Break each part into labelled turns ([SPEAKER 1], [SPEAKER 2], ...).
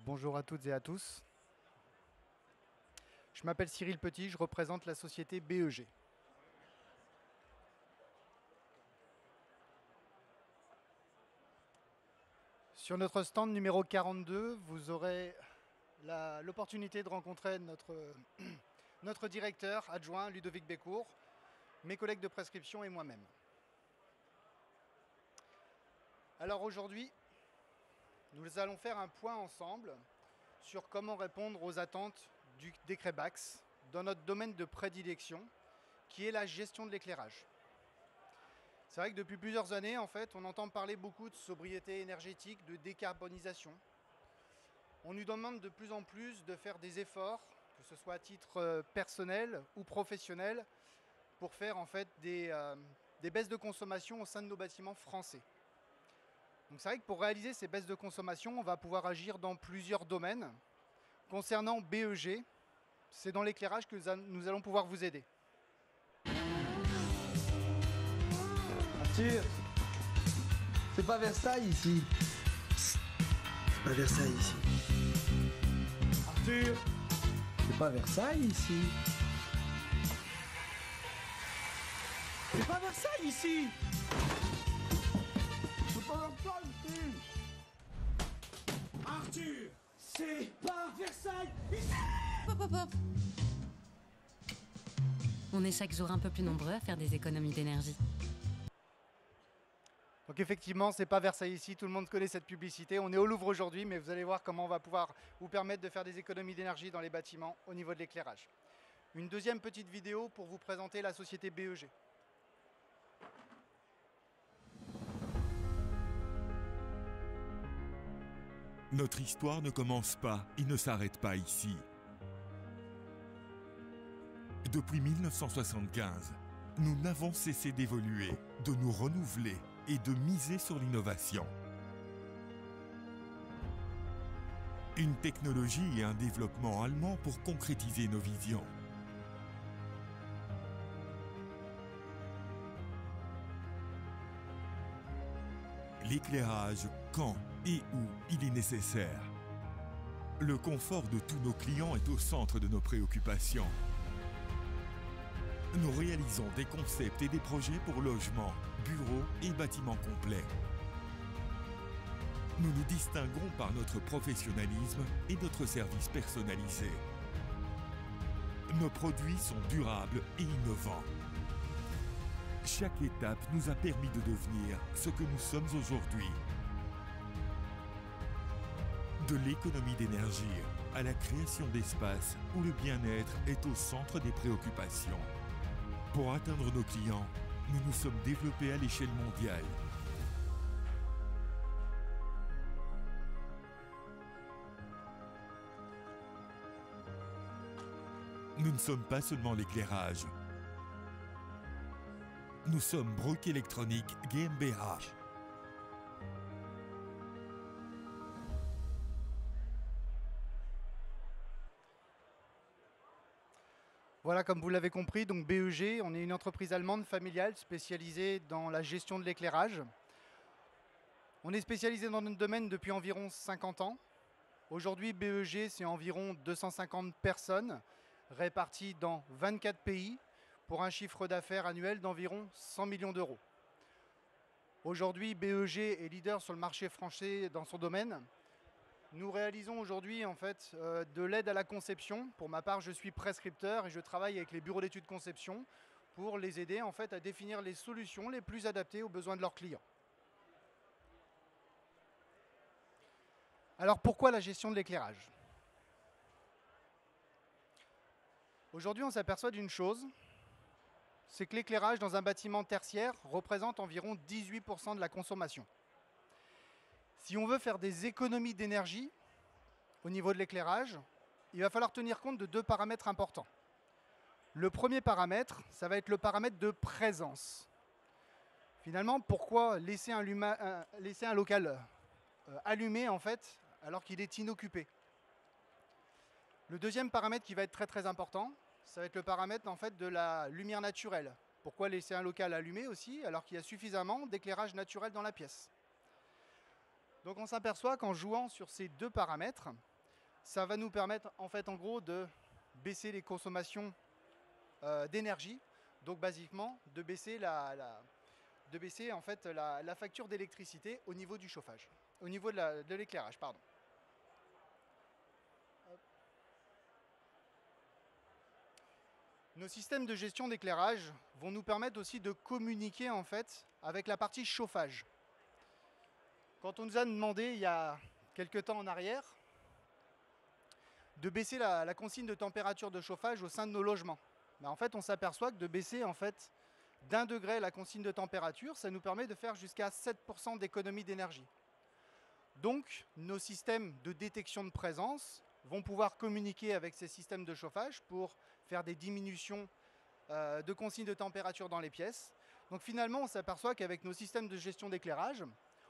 [SPEAKER 1] Bonjour à toutes et à tous. Je m'appelle Cyril Petit, je représente la société BEG. Sur notre stand numéro 42, vous aurez l'opportunité de rencontrer notre directeur adjoint Ludovic Bécourt, mes collègues de prescription et moi-même. Alors aujourd'hui, nous allons faire un point ensemble sur comment répondre aux attentes du décret Bax dans notre domaine de prédilection, qui est la gestion de l'éclairage. C'est vrai que depuis plusieurs années, en fait, on entend parler beaucoup de sobriété énergétique, de décarbonisation. On nous demande de plus en plus de faire des efforts, que ce soit à titre personnel ou professionnel, pour faire en fait des baisses de consommation au sein de nos bâtiments français. Donc c'est vrai que pour réaliser ces baisses de consommation, on va pouvoir agir dans plusieurs domaines. Concernant BEG, c'est dans l'éclairage que nous allons pouvoir vous aider.
[SPEAKER 2] Arthur, c'est pas Versailles ici.
[SPEAKER 3] C'est pas Versailles ici.
[SPEAKER 2] Arthur, c'est pas Versailles ici. C'est pas Versailles ici. C'est pas Versailles ici. Arthur, c'est pas Versailles ici.
[SPEAKER 4] Hop, hop, hop. On est chaque jour un peu plus nombreux à faire des économies d'énergie.
[SPEAKER 1] Donc effectivement, c'est pas Versailles ici, tout le monde connaît cette publicité. On est au Louvre aujourd'hui, mais vous allez voir comment on va pouvoir vous permettre de faire des économies d'énergie dans les bâtiments au niveau de l'éclairage. Une deuxième petite vidéo pour vous présenter la société BEG.
[SPEAKER 5] Notre histoire ne commence pas et ne s'arrête pas ici. Depuis 1975, nous n'avons cessé d'évoluer, de nous renouveler et de miser sur l'innovation. Une technologie et un développement allemand pour concrétiser nos visions. L'éclairage, quand et où il est nécessaire. Le confort de tous nos clients est au centre de nos préoccupations. Nous réalisons des concepts et des projets pour logements, bureaux et bâtiments complets. Nous nous distinguons par notre professionnalisme et notre service personnalisé. Nos produits sont durables et innovants. Chaque étape nous a permis de devenir ce que nous sommes aujourd'hui. De l'économie d'énergie à la création d'espaces où le bien-être est au centre des préoccupations. Pour atteindre nos clients, nous nous sommes développés à l'échelle mondiale. Nous ne sommes pas seulement l'éclairage. Nous sommes Brück Électronique GmbH.
[SPEAKER 1] Voilà, comme vous l'avez compris, donc BEG, on est une entreprise allemande familiale spécialisée dans la gestion de l'éclairage. On est spécialisé dans notre domaine depuis environ 50 ans. Aujourd'hui, BEG, c'est environ 250 personnes réparties dans 24 pays pour un chiffre d'affaires annuel d'environ 100 millions d'euros. Aujourd'hui, BEG est leader sur le marché français dans son domaine. Nous réalisons aujourd'hui en fait de l'aide à la conception. Pour ma part, je suis prescripteur et je travaille avec les bureaux d'études conception pour les aider en fait à définir les solutions les plus adaptées aux besoins de leurs clients. Alors pourquoi la gestion de l'éclairage? Aujourd'hui, on s'aperçoit d'une chose, c'est que l'éclairage dans un bâtiment tertiaire représente environ 18% de la consommation. Si on veut faire des économies d'énergie au niveau de l'éclairage, il va falloir tenir compte de deux paramètres importants. Le premier paramètre, ça va être le paramètre de présence. Finalement, pourquoi laisser un local allumé en fait, alors qu'il est inoccupé? Le deuxième paramètre qui va être très important, ça va être le paramètre en fait, de la lumière naturelle. Pourquoi laisser un local allumé aussi, alors qu'il y a suffisamment d'éclairage naturel dans la pièce? Donc on s'aperçoit qu'en jouant sur ces deux paramètres, ça va nous permettre en fait en gros de baisser les consommations d'énergie, donc basiquement de baisser en fait la facture d'électricité au niveau du chauffage, au niveau de l'éclairage, pardon. Nos systèmes de gestion d'éclairage vont nous permettre aussi de communiquer en fait avec la partie chauffage. Quand on nous a demandé il y a quelques temps en arrière de baisser la consigne de température de chauffage au sein de nos logements, en fait on s'aperçoit que de baisser en fait d'1 degré la consigne de température, ça nous permet de faire jusqu'à 7% d'économie d'énergie. Donc nos systèmes de détection de présence vont pouvoir communiquer avec ces systèmes de chauffage pour faire des diminutions de consigne de température dans les pièces. Donc finalement, on s'aperçoit qu'avec nos systèmes de gestion d'éclairage,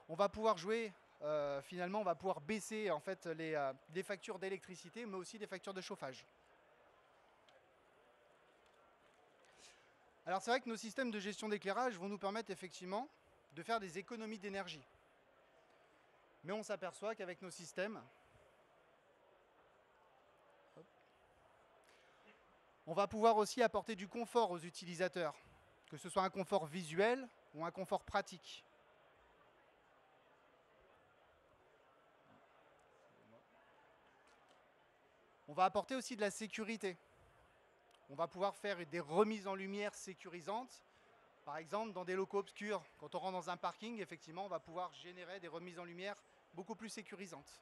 [SPEAKER 1] on va pouvoir jouer, finalement, on va pouvoir baisser en fait, les factures d'électricité, mais aussi les factures de chauffage. Alors c'est vrai que nos systèmes de gestion d'éclairage vont nous permettre effectivement de faire des économies d'énergie. Mais on s'aperçoit qu'avec nos systèmes, on va pouvoir aussi apporter du confort aux utilisateurs, que ce soit un confort visuel ou un confort pratique. On va apporter aussi de la sécurité. On va pouvoir faire des remises en lumière sécurisantes. Par exemple, dans des locaux obscurs, quand on rentre dans un parking, effectivement, on va pouvoir générer des remises en lumière beaucoup plus sécurisantes.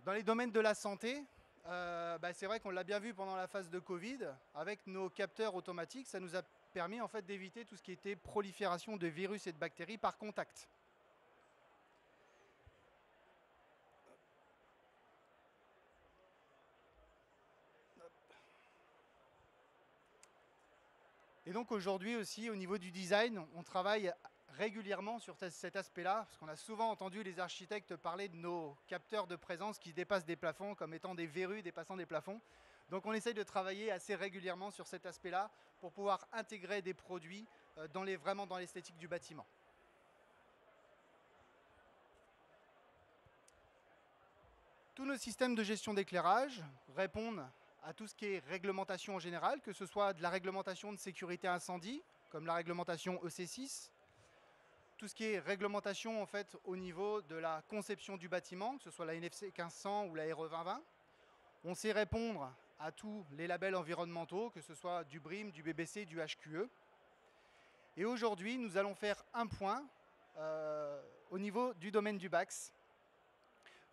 [SPEAKER 1] Dans les domaines de la santé, c'est vrai qu'on l'a bien vu pendant la phase de Covid, avec nos capteurs automatiques, ça nous a permis en fait d'éviter tout ce qui était prolifération de virus et de bactéries par contact. Et donc aujourd'hui aussi, au niveau du design, on travaille régulièrement sur cet aspect-là, parce qu'on a souvent entendu les architectes parler de nos capteurs de présence qui dépassent des plafonds comme étant des verrues dépassant des plafonds. Donc on essaye de travailler assez régulièrement sur cet aspect-là pour pouvoir intégrer des produits vraiment dans l'esthétique du bâtiment. Tous nos systèmes de gestion d'éclairage répondent à tout ce qui est réglementation en général, que ce soit de la réglementation de sécurité incendie, comme la réglementation EC6, tout ce qui est réglementation en fait, au niveau de la conception du bâtiment, que ce soit la NFC 1500 ou la RE 2020. On sait répondre à tous les labels environnementaux, que ce soit du BREEAM, du BBC, du HQE. Et aujourd'hui, nous allons faire un point au niveau du domaine du BAX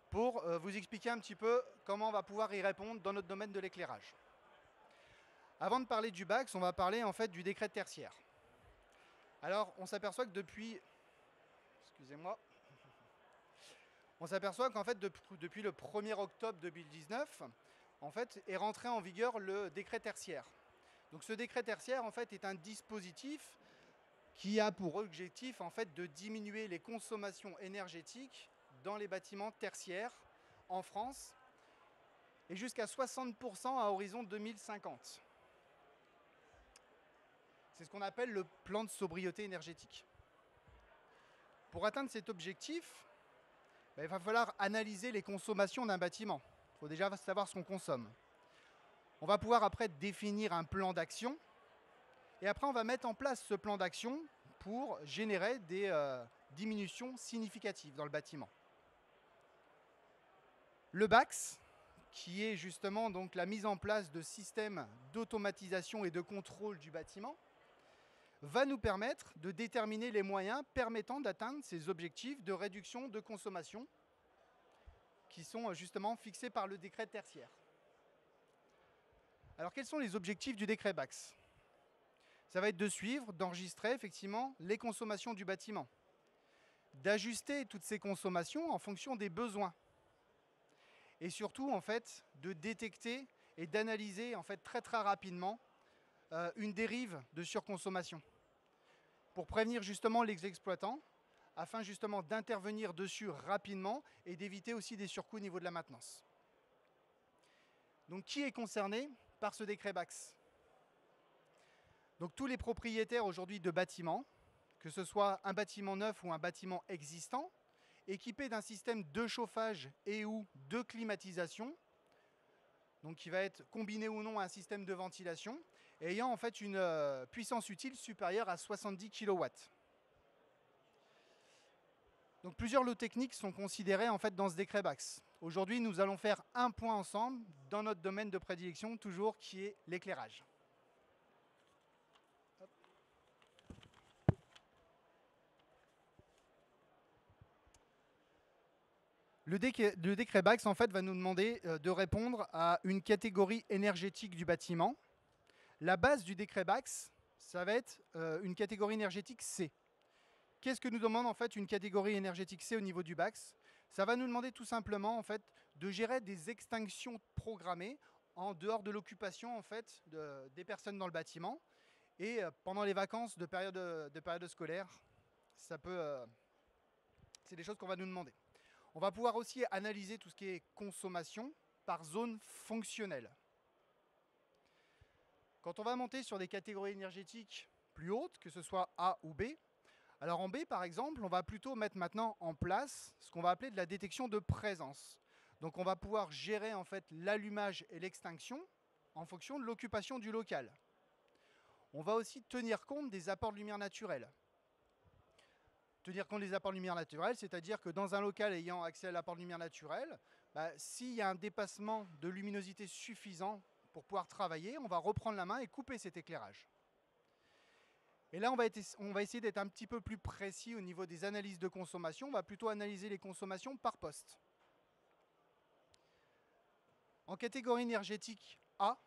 [SPEAKER 1] pour vous expliquer un petit peu comment on va pouvoir y répondre dans notre domaine de l'éclairage. Avant de parler du BAX, on va parler en fait du décret tertiaire. Alors, on s'aperçoit que depuis... Excusez-moi. On s'aperçoit qu'en fait, depuis le 1er octobre 2019, en fait, est rentré en vigueur le décret tertiaire. Donc ce décret tertiaire, en fait, est un dispositif qui a pour objectif, en fait, de diminuer les consommations énergétiques dans les bâtiments tertiaires en France et jusqu'à 60% à horizon 2050. C'est ce qu'on appelle le plan de sobriété énergétique. Pour atteindre cet objectif, il va falloir analyser les consommations d'un bâtiment. Il faut déjà savoir ce qu'on consomme. On va pouvoir après définir un plan d'action et après on va mettre en place ce plan d'action pour générer des diminutions significatives dans le bâtiment. Le BAX, qui est justement donc la mise en place de systèmes d'automatisation et de contrôle du bâtiment, va nous permettre de déterminer les moyens permettant d'atteindre ces objectifs de réduction de consommation qui sont justement fixés par le décret tertiaire. Alors quels sont les objectifs du décret BAX? Ça va être de suivre, d'enregistrer effectivement les consommations du bâtiment, d'ajuster toutes ces consommations en fonction des besoins et surtout en fait de détecter et d'analyser en fait très rapidement une dérive de surconsommation pour prévenir justement les exploitants afin justement d'intervenir dessus rapidement et d'éviter aussi des surcoûts au niveau de la maintenance. Donc qui est concerné par ce décret BAX? Donc tous les propriétaires aujourd'hui de bâtiments, que ce soit un bâtiment neuf ou un bâtiment existant, équipé d'un système de chauffage et ou de climatisation, donc qui va être combiné ou non à un système de ventilation, ayant en fait une puissance utile supérieure à 70 kW. Donc plusieurs lots techniques sont considérés en fait dans ce décret BACS. Aujourd'hui, nous allons faire un point ensemble dans notre domaine de prédilection, toujours qui est l'éclairage. Le décret BACS en fait, va nous demander de répondre à une catégorie énergétique du bâtiment. La base du décret BACS, ça va être une catégorie énergétique C. Qu'est-ce que nous demande en fait une catégorie énergétique C au niveau du BACS? Ça va nous demander tout simplement en fait, de gérer des extinctions programmées en dehors de l'occupation en fait, des personnes dans le bâtiment. Et pendant les vacances de période scolaire, c'est des choses qu'on va nous demander. On va pouvoir aussi analyser tout ce qui est consommation par zone fonctionnelle. Quand on va monter sur des catégories énergétiques plus hautes, que ce soit A ou B, alors en B par exemple, on va plutôt mettre maintenant en place ce qu'on va appeler de la détection de présence. Donc on va pouvoir gérer en fait l'allumage et l'extinction en fonction de l'occupation du local. On va aussi tenir compte des apports de lumière naturelle. Tenir compte des apports de lumière naturelle, c'est-à-dire que dans un local ayant accès à l'apport de lumière naturelle, s'il y a un dépassement de luminosité suffisant pour pouvoir travailler, on va reprendre la main et couper cet éclairage. Et là, on va essayer d'être un petit peu plus précis au niveau des analyses de consommation. On va plutôt analyser les consommations par poste. En catégorie énergétique A,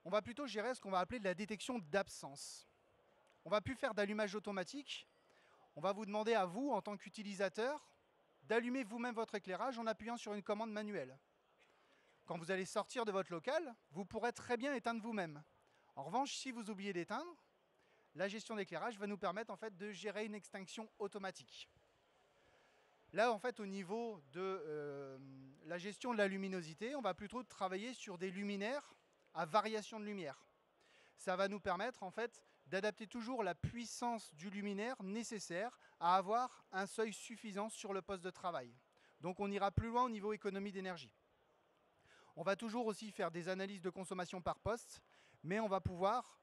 [SPEAKER 1] on va plutôt gérer ce qu'on va appeler de la détection d'absence. On ne va plus faire d'allumage automatique. On va vous demander à vous, en tant qu'utilisateur, d'allumer vous-même votre éclairage en appuyant sur une commande manuelle. Quand vous allez sortir de votre local, vous pourrez très bien éteindre vous-même. En revanche, si vous oubliez d'éteindre, la gestion d'éclairage va nous permettre en fait, de gérer une extinction automatique. Là, en fait, au niveau de la gestion de la luminosité, on va plutôt travailler sur des luminaires à variation de lumière. Ça va nous permettre en fait, d'adapter toujours la puissance du luminaire nécessaire à avoir un seuil suffisant sur le poste de travail. Donc on ira plus loin au niveau économie d'énergie. On va toujours aussi faire des analyses de consommation par poste, mais on va pouvoir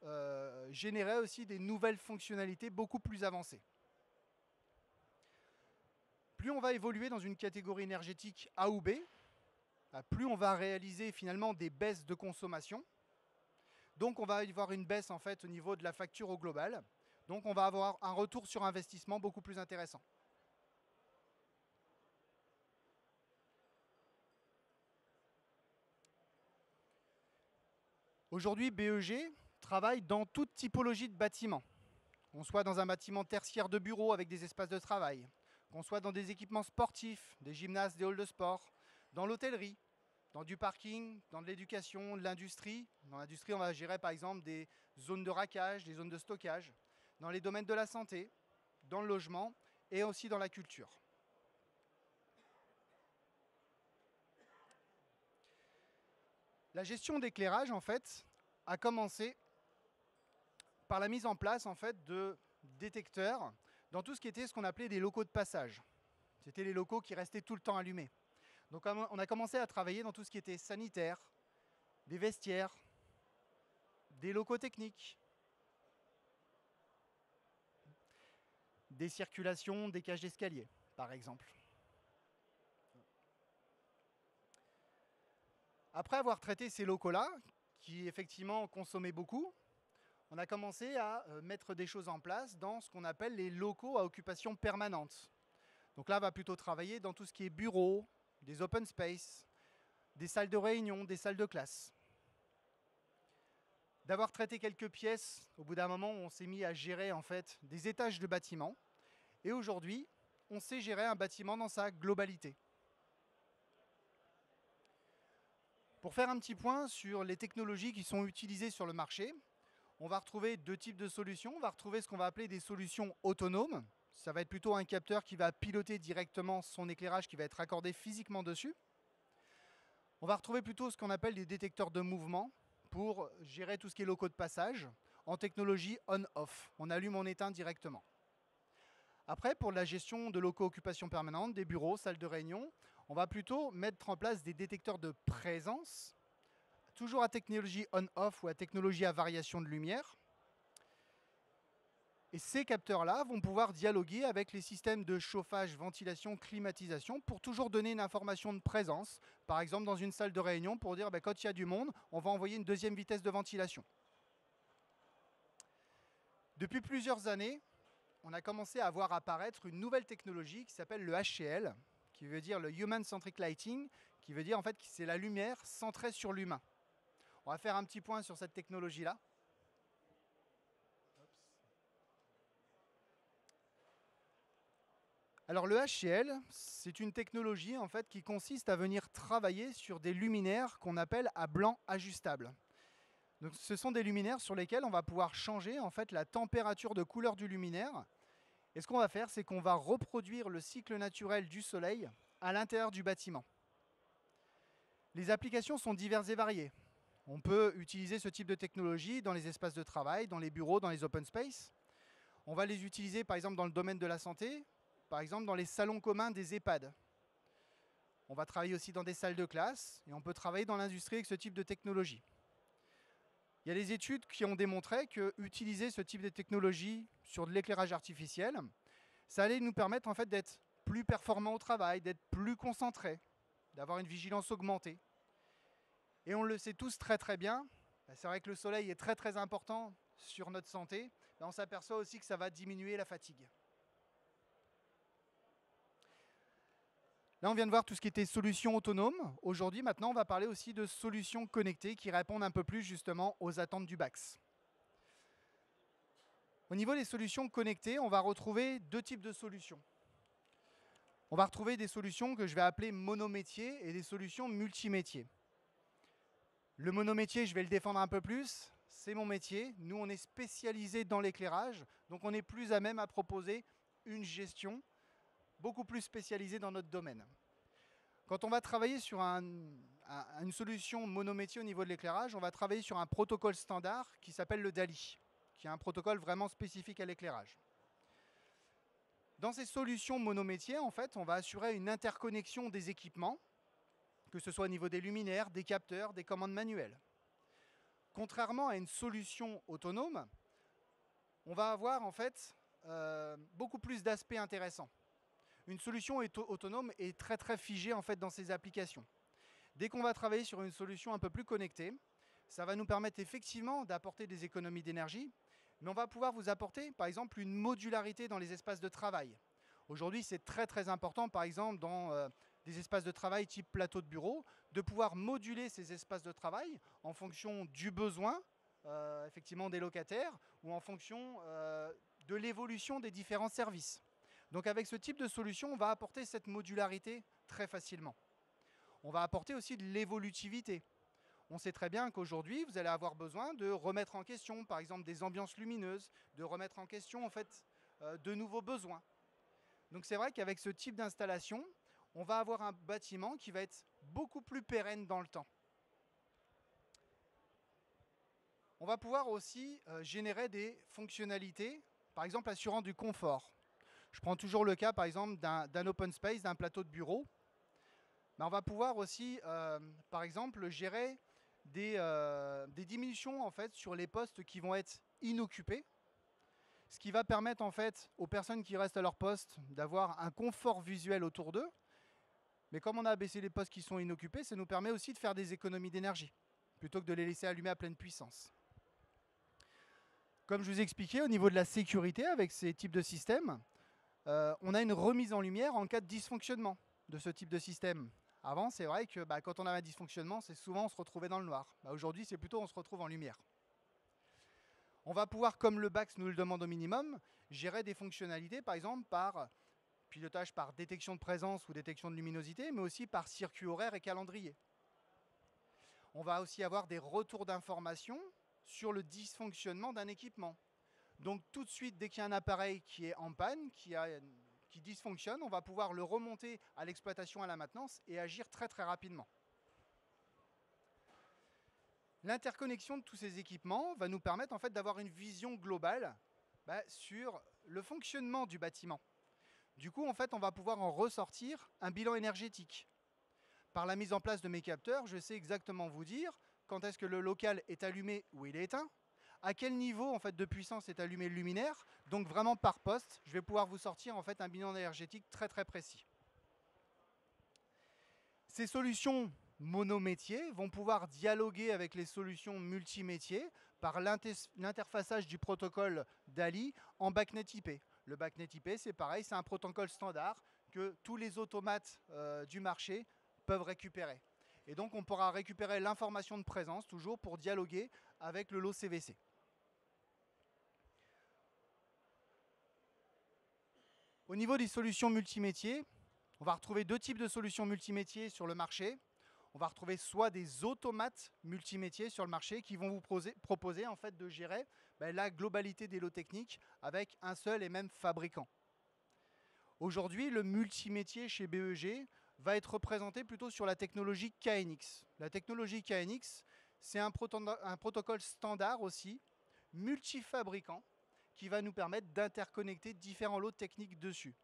[SPEAKER 1] générer aussi des nouvelles fonctionnalités beaucoup plus avancées. Plus on va évoluer dans une catégorie énergétique A ou B, plus on va réaliser finalement des baisses de consommation. Donc on va avoir une baisse en fait au niveau de la facture au global. Donc on va avoir un retour sur investissement beaucoup plus intéressant. Aujourd'hui, BEG travaille dans toute typologie de bâtiment. Qu'on soit dans un bâtiment tertiaire de bureau avec des espaces de travail, qu'on soit dans des équipements sportifs, des gymnases, des halls de sport, dans l'hôtellerie, dans du parking, dans de l'éducation, de l'industrie. Dans l'industrie, on va gérer par exemple des zones de rackage, des zones de stockage, dans les domaines de la santé, dans le logement et aussi dans la culture. La gestion d'éclairage, en fait, a commencé par la mise en place en fait, de détecteurs dans tout ce qui était ce qu'on appelait des locaux de passage. C'était les locaux qui restaient tout le temps allumés. Donc on a commencé à travailler dans tout ce qui était sanitaire, des vestiaires, des locaux techniques, des circulations, des cages d'escalier, par exemple. Après avoir traité ces locaux-là, qui effectivement consommaient beaucoup, on a commencé à mettre des choses en place dans ce qu'on appelle les locaux à occupation permanente. Donc là, on va plutôt travailler dans tout ce qui est bureaux, des open space, des salles de réunion, des salles de classe. D'avoir traité quelques pièces, au bout d'un moment, on s'est mis à gérer en fait des étages de bâtiments. Et aujourd'hui, on sait gérer un bâtiment dans sa globalité. Pour faire un petit point sur les technologies qui sont utilisées sur le marché, on va retrouver deux types de solutions. On va retrouver ce qu'on va appeler des solutions autonomes. Ça va être plutôt un capteur qui va piloter directement son éclairage qui va être raccordé physiquement dessus. On va retrouver plutôt ce qu'on appelle des détecteurs de mouvement pour gérer tout ce qui est locaux de passage en technologie on-off. On allume, on éteint directement. Après, pour la gestion de locaux occupation permanente, des bureaux, salles de réunion, on va plutôt mettre en place des détecteurs de présence, toujours à technologie on-off ou à technologie à variation de lumière. Et ces capteurs-là vont pouvoir dialoguer avec les systèmes de chauffage, ventilation, climatisation pour toujours donner une information de présence. Par exemple, dans une salle de réunion, pour dire quand il y a du monde, on va envoyer une deuxième vitesse de ventilation. Depuis plusieurs années, on a commencé à voir apparaître une nouvelle technologie qui s'appelle le HCL, qui veut dire le Human Centric Lighting, qui veut dire en fait que c'est la lumière centrée sur l'humain. On va faire un petit point sur cette technologie-là. Alors le HCL, c'est une technologie en fait qui consiste à venir travailler sur des luminaires qu'on appelle à blanc ajustable. Donc, ce sont des luminaires sur lesquels on va pouvoir changer en fait la température de couleur du luminaire. Et ce qu'on va faire, c'est qu'on va reproduire le cycle naturel du soleil à l'intérieur du bâtiment. Les applications sont diverses et variées. On peut utiliser ce type de technologie dans les espaces de travail, dans les bureaux, dans les open space. On va les utiliser par exemple dans le domaine de la santé, par exemple dans les salons communs des EHPAD. On va travailler aussi dans des salles de classe et on peut travailler dans l'industrie avec ce type de technologie. Il y a des études qui ont démontré que utiliser ce type de technologie sur de l'éclairage artificiel, ça allait nous permettre en fait d'être plus performants au travail, d'être plus concentrés, d'avoir une vigilance augmentée. Et on le sait tous très très bien, c'est vrai que le soleil est très très important sur notre santé, mais on s'aperçoit aussi que ça va diminuer la fatigue. Là, on vient de voir tout ce qui était solutions autonomes. Aujourd'hui, maintenant, on va parler aussi de solutions connectées qui répondent un peu plus justement aux attentes du BAX. Au niveau des solutions connectées, on va retrouver deux types de solutions. On va retrouver des solutions que je vais appeler monométiers et des solutions multimétiers. Le monométier, je vais le défendre un peu plus. C'est mon métier. Nous, on est spécialisé dans l'éclairage, donc on est plus à même à proposer une gestion beaucoup plus spécialisée dans notre domaine. Quand on va travailler sur une solution monométier au niveau de l'éclairage, on va travailler sur un protocole standard qui s'appelle le DALI, qui est un protocole vraiment spécifique à l'éclairage. Dans ces solutions monométiers, en fait, on va assurer une interconnexion des équipements, que ce soit au niveau des luminaires, des capteurs, des commandes manuelles. Contrairement à une solution autonome, on va avoir en fait beaucoup plus d'aspects intéressants. Une solution autonome est très très figée en fait dans ses applications. Dès qu'on va travailler sur une solution un peu plus connectée, ça va nous permettre effectivement d'apporter des économies d'énergie, mais on va pouvoir vous apporter par exemple une modularité dans les espaces de travail. Aujourd'hui, c'est très très important par exemple dans des espaces de travail type plateau de bureau, de pouvoir moduler ces espaces de travail en fonction du besoin effectivement des locataires ou en fonction de l'évolution des différents services. Donc avec ce type de solution, on va apporter cette modularité très facilement. On va apporter aussi de l'évolutivité. On sait très bien qu'aujourd'hui, vous allez avoir besoin de remettre en question, par exemple, des ambiances lumineuses, de remettre en question, en fait, de nouveaux besoins. Donc c'est vrai qu'avec ce type d'installation, on va avoir un bâtiment qui va être beaucoup plus pérenne dans le temps. On va pouvoir aussi générer des fonctionnalités, par exemple, assurant du confort. Je prends toujours le cas, par exemple, d'un open space, d'un plateau de bureau. Mais on va pouvoir aussi, par exemple, gérer des diminutions en fait, sur les postes qui vont être inoccupés. Ce qui va permettre en fait, aux personnes qui restent à leur poste d'avoir un confort visuel autour d'eux. Mais comme on a abaissé les postes qui sont inoccupés, ça nous permet aussi de faire des économies d'énergie, plutôt que de les laisser allumer à pleine puissance. Comme je vous ai expliqué, au niveau de la sécurité, avec ces types de systèmes, on a une remise en lumière en cas de dysfonctionnement de ce type de système. Avant, c'est vrai que quand on avait un dysfonctionnement, c'est souvent on se retrouvait dans le noir. Aujourd'hui, c'est plutôt on se retrouve en lumière. On va pouvoir, comme le BAX nous le demande au minimum, gérer des fonctionnalités, par exemple par pilotage par détection de présence ou détection de luminosité, mais aussi par circuit horaire et calendrier. On va aussi avoir des retours d'informations sur le dysfonctionnement d'un équipement. Donc tout de suite, dès qu'il y a un appareil qui est en panne, qui dysfonctionne, on va pouvoir le remonter à l'exploitation, à la maintenance et agir très très rapidement. L'interconnexion de tous ces équipements va nous permettre en fait d'avoir une vision globale sur le fonctionnement du bâtiment. Du coup, en fait, on va pouvoir en ressortir un bilan énergétique. Par la mise en place de mes capteurs, je sais exactement vous dire quand est-ce que le local est allumé ou il est éteint, à quel niveau en fait, de puissance est allumé le luminaire. Donc vraiment par poste, je vais pouvoir vous sortir en fait, un bilan énergétique très très précis. Ces solutions monométiers vont pouvoir dialoguer avec les solutions multimétiers par l'interfaçage du protocole DALI en BACnet IP. Le BACnet IP, c'est pareil, c'est un protocole standard que tous les automates du marché peuvent récupérer. Et donc, on pourra récupérer l'information de présence toujours pour dialoguer avec le lot CVC. Au niveau des solutions multimétiers, on va retrouver deux types de solutions multimétiers sur le marché. On va retrouver soit des automates multimétiers sur le marché qui vont vous proposer en fait, de gérer la globalité des lots techniques avec un seul et même fabricant. Aujourd'hui, le multimétier chez BEG va être représenté plutôt sur la technologie KNX. La technologie KNX, c'est un protocole standard aussi, multifabricant, qui va nous permettre d'interconnecter différents lots techniques dessus.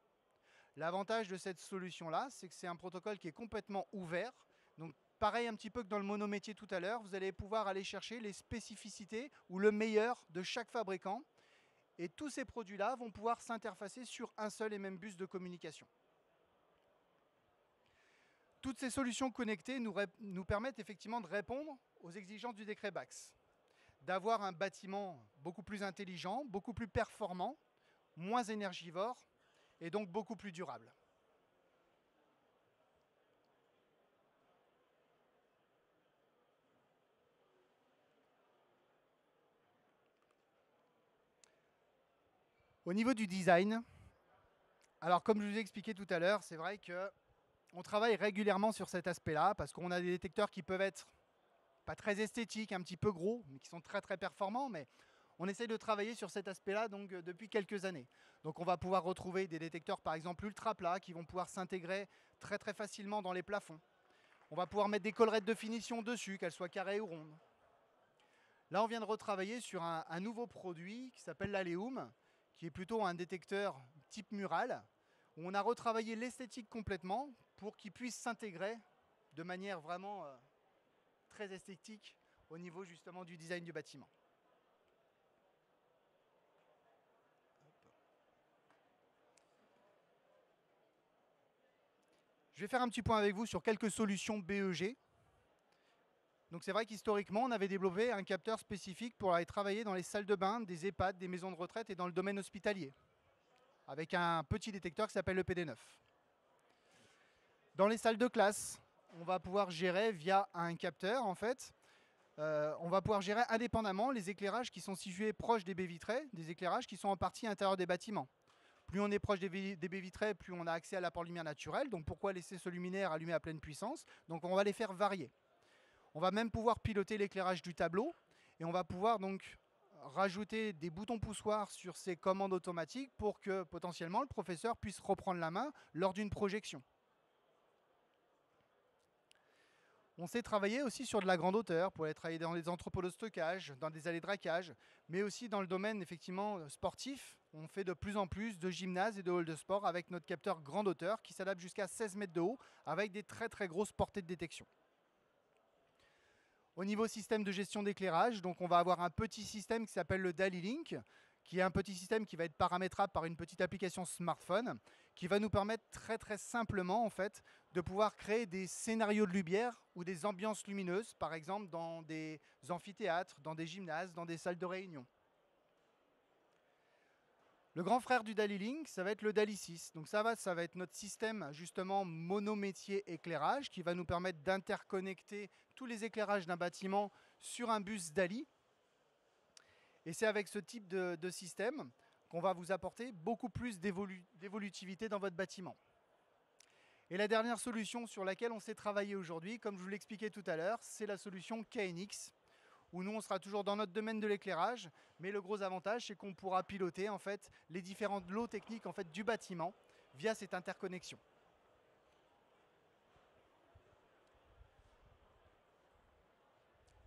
[SPEAKER 1] L'avantage de cette solution-là, c'est que c'est un protocole qui est complètement ouvert. Donc, pareil un petit peu que dans le monométier tout à l'heure, vous allez pouvoir aller chercher les spécificités ou le meilleur de chaque fabricant. Et tous ces produits-là vont pouvoir s'interfacer sur un seul et même bus de communication. Toutes ces solutions connectées nous permettent effectivement de répondre aux exigences du décret BACS. D'avoir un bâtiment beaucoup plus intelligent, beaucoup plus performant, moins énergivore et donc beaucoup plus durable. Au niveau du design, alors comme je vous ai expliqué tout à l'heure, c'est vrai qu'on travaille régulièrement sur cet aspect-là parce qu'on a des détecteurs qui peuvent être pas très esthétiques, un petit peu gros, mais qui sont très très performants, mais on essaye de travailler sur cet aspect-là donc, depuis quelques années. Donc on va pouvoir retrouver des détecteurs par exemple ultra plats qui vont pouvoir s'intégrer très très facilement dans les plafonds. On va pouvoir mettre des collerettes de finition dessus, qu'elles soient carrées ou rondes. Là on vient de retravailler sur un nouveau produit qui s'appelle l'Aleum, qui est plutôt un détecteur type mural, où on a retravaillé l'esthétique complètement pour qu'il puisse s'intégrer de manière vraiment très esthétique au niveau justement du design du bâtiment. Je vais faire un petit point avec vous sur quelques solutions BEG. Donc c'est vrai qu'historiquement, on avait développé un capteur spécifique pour aller travailler dans les salles de bain, des EHPAD, des maisons de retraite et dans le domaine hospitalier, avec un petit détecteur qui s'appelle le PD9. Dans les salles de classe, on va pouvoir gérer via un capteur, en fait, on va pouvoir gérer indépendamment les éclairages qui sont situés proches des baies vitrées, des éclairages qui sont en partie à l'intérieur des bâtiments. Plus on est proche des baies vitrées, plus on a accès à l'apport de lumière naturelle. Donc pourquoi laisser ce luminaire allumé à pleine puissance? Donc on va les faire varier. On va même pouvoir piloter l'éclairage du tableau et on va pouvoir donc rajouter des boutons poussoirs sur ces commandes automatiques pour que potentiellement le professeur puisse reprendre la main lors d'une projection. On sait travailler aussi sur de la grande hauteur pour aller travailler dans les entrepôts de stockage, dans des allées de raquage, mais aussi dans le domaine effectivement sportif. On fait de plus en plus de gymnases et de halls de sport avec notre capteur grande hauteur qui s'adapte jusqu'à 16 mètres de haut avec des très très grosses portées de détection. Au niveau système de gestion d'éclairage, donc on va avoir un petit système qui s'appelle le DALI Link, qui est un petit système qui va être paramétrable par une petite application smartphone, qui va nous permettre très très simplement en fait de pouvoir créer des scénarios de lumière ou des ambiances lumineuses, par exemple dans des amphithéâtres, dans des gymnases, dans des salles de réunion. Le grand frère du DALI Link, ça va être le DALI 6. Donc ça va être notre système justement monométier éclairage qui va nous permettre d'interconnecter tous les éclairages d'un bâtiment sur un bus DALI. Et c'est avec ce type de système qu'on va vous apporter beaucoup plus d'évolutivité dans votre bâtiment. Et la dernière solution sur laquelle on s'est travaillé aujourd'hui, comme je vous l'expliquais tout à l'heure, c'est la solution KNX, où nous on sera toujours dans notre domaine de l'éclairage, mais le gros avantage c'est qu'on pourra piloter en fait les différents lots techniques en fait du bâtiment via cette interconnexion.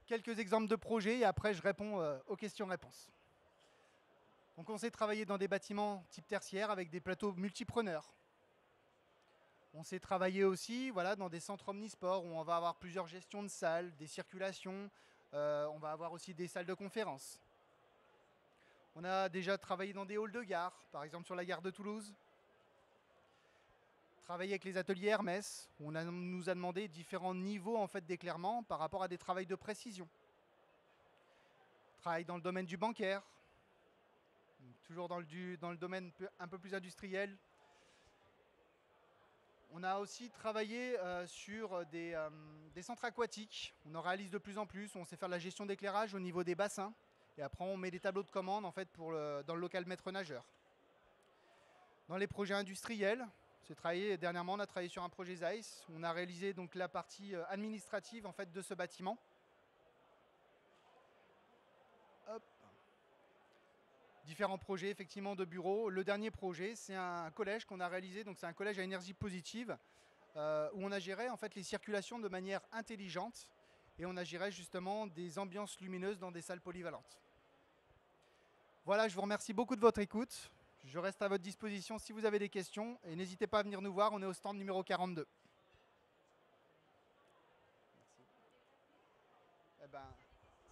[SPEAKER 1] Quelques exemples de projets et après je réponds aux questions-réponses. Donc on sait travailler dans des bâtiments type tertiaire avec des plateaux multipreneurs. On sait travailler aussi voilà, dans des centres omnisports où on va avoir plusieurs gestions de salles, des circulations, on va avoir aussi des salles de conférence. On a déjà travaillé dans des halls de gare, par exemple sur la gare de Toulouse. Travailler avec les ateliers Hermès, où on nous a demandé différents niveaux en fait, d'éclairement par rapport à des travaux de précision. Travail dans le domaine du bancaire, toujours dans le domaine un peu plus industriel. On a aussi travaillé sur des centres aquatiques. On en réalise de plus en plus. On sait faire la gestion d'éclairage au niveau des bassins. Et après, on met des tableaux de commande en fait, dans le local maître nageur. Dans les projets industriels, dernièrement, on a travaillé sur un projet ZEISS. On a réalisé donc, la partie administrative en fait, de ce bâtiment. Hop. Différents projets effectivement de bureaux. Le dernier projet, c'est un collège qu'on a réalisé. Donc c'est un collège à énergie positive où on a géré en fait les circulations de manière intelligente et on a géré justement des ambiances lumineuses dans des salles polyvalentes. Voilà, je vous remercie beaucoup de votre écoute. Je reste à votre disposition si vous avez des questions et n'hésitez pas à venir nous voir. On est au stand numéro 42. Merci. Eh ben,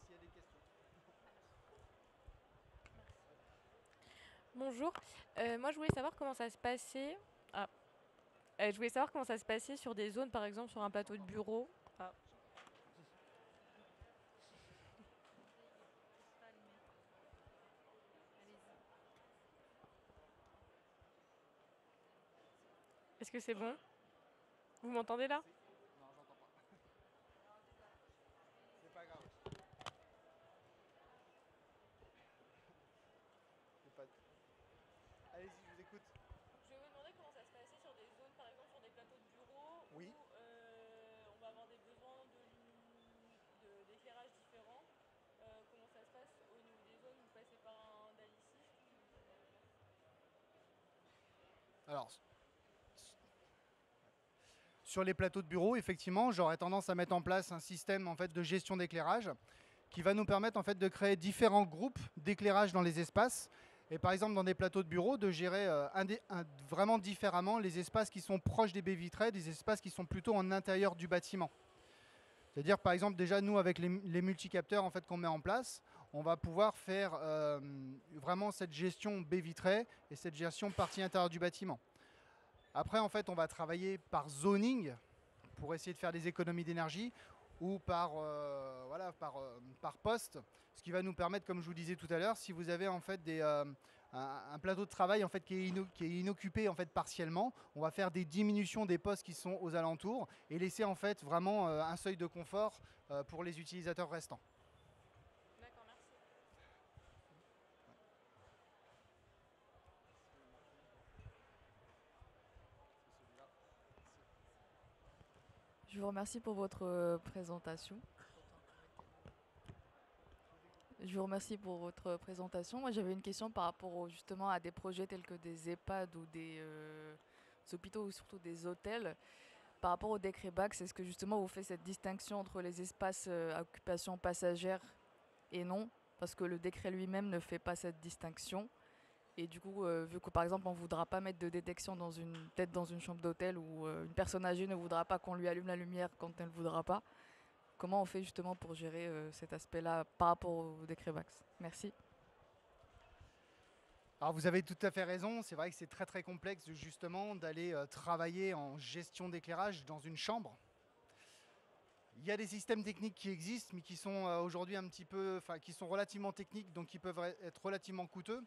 [SPEAKER 1] s'il y a des questions.
[SPEAKER 6] Bonjour, moi je voulais savoir comment ça se passait. Je voulais savoir comment ça se passait sur des zones, par exemple sur un plateau de bureau. Est-ce que c'est bon? Vous m'entendez là?
[SPEAKER 1] Non, j'entends pas. C'est pas grave. Allez-y, je vous écoute.
[SPEAKER 6] Je vais vous demander comment ça se passait sur des zones, par exemple sur des plateaux de bureau
[SPEAKER 1] Oui.
[SPEAKER 6] où on va avoir des besoins d'éclairage différents. Comment ça se passe au niveau des zones où vous passez par un DALI6?
[SPEAKER 1] Alors, sur les plateaux de bureau, effectivement, j'aurais tendance à mettre en place un système en fait, de gestion d'éclairage qui va nous permettre en fait, de créer différents groupes d'éclairage dans les espaces. Et par exemple, dans des plateaux de bureau, de gérer vraiment différemment les espaces qui sont proches des baies vitrées, des espaces qui sont plutôt en intérieur du bâtiment. C'est-à-dire, par exemple, déjà, nous, avec les multicapteurs en fait, qu'on met en place, on va pouvoir faire vraiment cette gestion baie vitrée et cette gestion partie intérieure du bâtiment. Après, en fait, on va travailler par zoning pour essayer de faire des économies d'énergie ou par poste, ce qui va nous permettre, comme je vous disais tout à l'heure, si vous avez en fait un plateau de travail en fait, qui est inoccupé en fait, partiellement, on va faire des diminutions des postes qui sont aux alentours et laisser en fait, vraiment un seuil de confort pour les utilisateurs restants.
[SPEAKER 6] D'accord, merci.
[SPEAKER 7] Je vous remercie pour votre présentation. Moi, j'avais une question par rapport justement à des projets tels que des EHPAD ou des hôpitaux ou surtout des hôtels. Par rapport au décret BAX, est-ce que justement vous faites cette distinction entre les espaces à occupation passagère et non? Parce que le décret lui-même ne fait pas cette distinction. Et du coup, vu que par exemple on ne voudra pas mettre de détection dans une chambre d'hôtel ou une personne âgée ne voudra pas qu'on lui allume la lumière quand elle ne voudra pas, comment on fait justement pour gérer cet aspect-là par rapport au décret BAX? Merci.
[SPEAKER 1] Alors vous avez tout à fait raison, c'est vrai que c'est très très complexe justement d'aller travailler en gestion d'éclairage dans une chambre. Il y a des systèmes techniques qui existent mais qui sont aujourd'hui qui sont relativement techniques donc qui peuvent être relativement coûteux.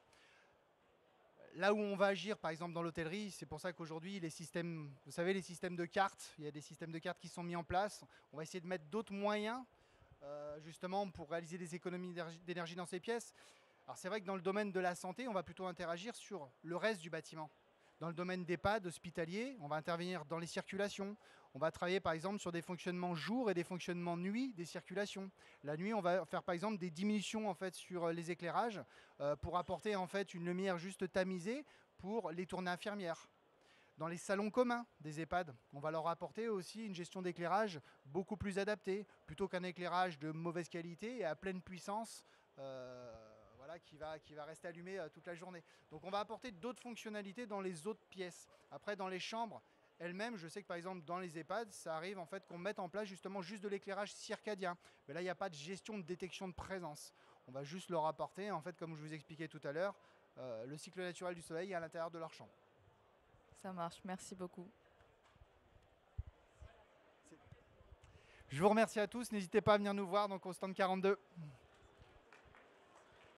[SPEAKER 1] Là où on va agir, par exemple dans l'hôtellerie, c'est pour ça qu'aujourd'hui, les systèmes de cartes, il y a des systèmes de cartes qui sont mis en place. On va essayer de mettre d'autres moyens, justement, pour réaliser des économies d'énergie dans ces pièces. Alors c'est vrai que dans le domaine de la santé, on va plutôt interagir sur le reste du bâtiment. Dans le domaine d'EHPAD, hospitalier, on va intervenir dans les circulations. On va travailler par exemple sur des fonctionnements jour et des fonctionnements nuit des circulations. La nuit, on va faire par exemple des diminutions en fait, sur les éclairages pour apporter en fait, une lumière juste tamisée pour les tournées infirmières. Dans les salons communs des EHPAD, on va leur apporter aussi une gestion d'éclairage beaucoup plus adaptée, plutôt qu'un éclairage de mauvaise qualité et à pleine puissance voilà, qui va rester allumé toute la journée. Donc on va apporter d'autres fonctionnalités dans les autres pièces. Après, dans les chambres elles-mêmes, je sais que par exemple dans les EHPAD, ça arrive en fait qu'on mette en place justement juste de l'éclairage circadien. Mais là, il n'y a pas de gestion de détection de présence. On va juste leur apporter, en fait, comme je vous expliquais tout à l'heure, le cycle naturel du soleil à l'intérieur de leur chambre.
[SPEAKER 7] Ça marche, merci beaucoup.
[SPEAKER 1] Je vous remercie à tous. N'hésitez pas à venir nous voir donc au stand 42.